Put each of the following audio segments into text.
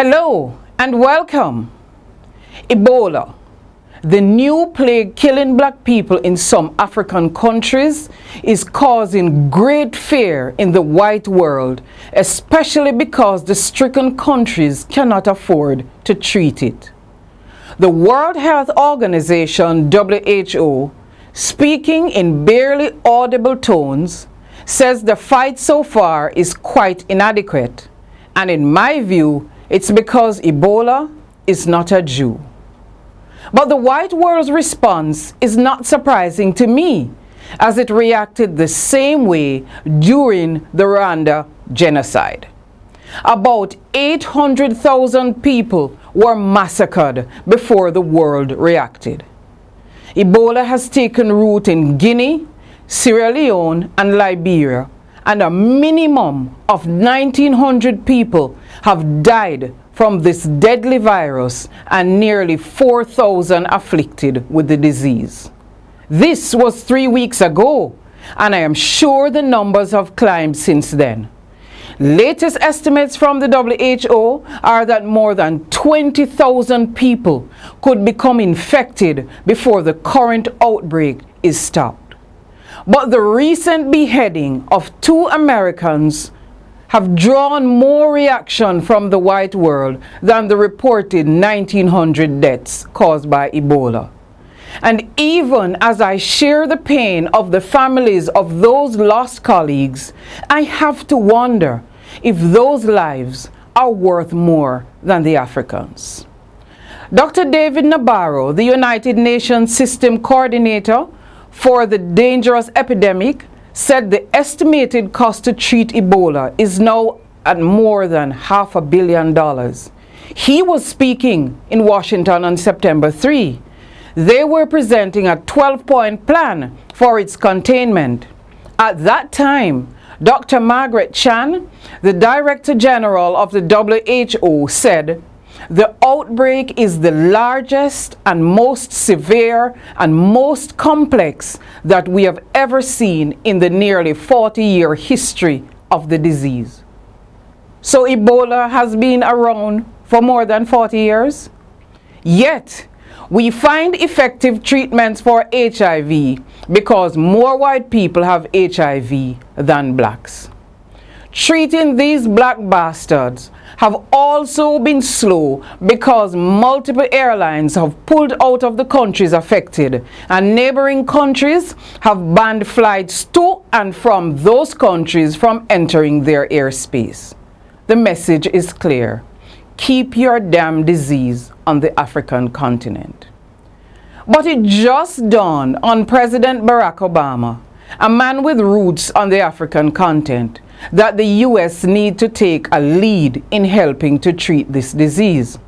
Hello and welcome. Ebola, the new plague killing black people in some African countries, is causing great fear in the white world, especially because the stricken countries cannot afford to treat it. The World Health Organization, WHO, speaking in barely audible tones, says the fight so far is quite inadequate, and in my view, it's because Ebola is not a Jew. But the white world's response is not surprising to me, as it reacted the same way during the Rwanda genocide. About 800,000 people were massacred before the world reacted. Ebola has taken root in Guinea, Sierra Leone, and Liberia, and a minimum of 1,900 people have died from this deadly virus and nearly 4,000 afflicted with the disease. This was 3 weeks ago, and I am sure the numbers have climbed since then. Latest estimates from the WHO are that more than 20,000 people could become infected before the current outbreak is stopped. But the recent beheading of 2 Americans have drawn more reaction from the white world than the reported 1,900 deaths caused by Ebola. And even as I share the pain of the families of those lost colleagues, I have to wonder if those lives are worth more than the Africans. Dr. David Nabarro, the United Nations System Coordinator for the dangerous epidemic, said the estimated cost to treat Ebola is now at more than $500 million. He was speaking in Washington on September 3. They were presenting a 12-point plan for its containment. At that time, Dr. Margaret Chan, the Director General of the WHO, said, "The outbreak is the largest and most severe and most complex that we have ever seen in the nearly 40-year history of the disease." So Ebola has been around for more than 40 years. Yet, we find effective treatments for HIV because more white people have HIV than blacks. Treating these black bastards have also been slow because multiple airlines have pulled out of the countries affected, and neighboring countries have banned flights to and from those countries from entering their airspace. The message is clear: keep your damn disease on the African continent. But it just dawned on President Barack Obama, a man with roots on the African continent, that the U.S. need to take a lead in helping to treat this disease.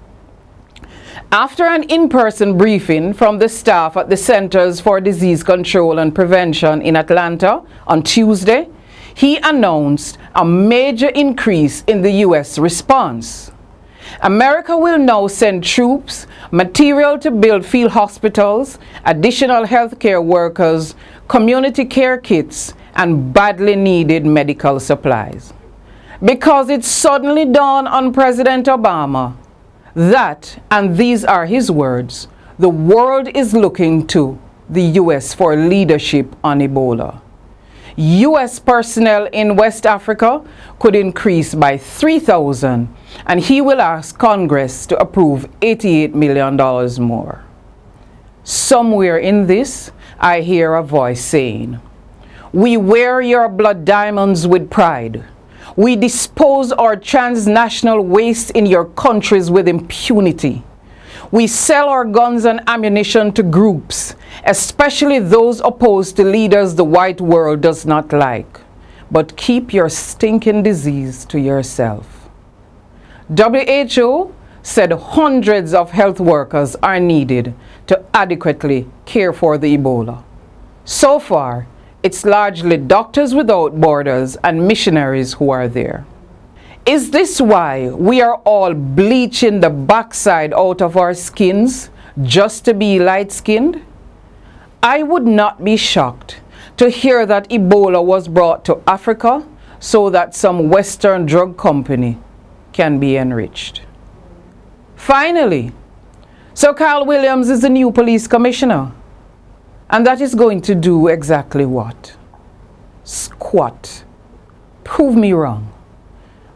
After an in-person briefing from the staff at the Centers for Disease Control and Prevention in Atlanta on Tuesday, he announced a major increase in the U.S. response. America will now send troops, material to build field hospitals, additional healthcare workers, community care kits, and badly needed medical supplies. Because it suddenly dawned on President Obama that, and these are his words, the world is looking to the U.S. for leadership on Ebola. U.S. personnel in West Africa could increase by 3,000, and he will ask Congress to approve $88 million more. Somewhere in this, I hear a voice saying, "We wear your blood diamonds with pride. We dispose our transnational waste in your countries with impunity. We sell our guns and ammunition to groups, especially those opposed to leaders the white world does not like. But keep your stinking disease to yourself." WHO said hundreds of health workers are needed to adequately care for the Ebola. So far, it's largely Doctors Without Borders and missionaries who are there. Is this why we are all bleaching the backside out of our skins just to be light-skinned? I would not be shocked to hear that Ebola was brought to Africa so that some Western drug company can be enriched. Finally, Sir Carl Williams is the new police commissioner, and that is going to do exactly what? Squat. Prove me wrong.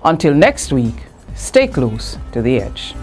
Until next week, stay close to the edge.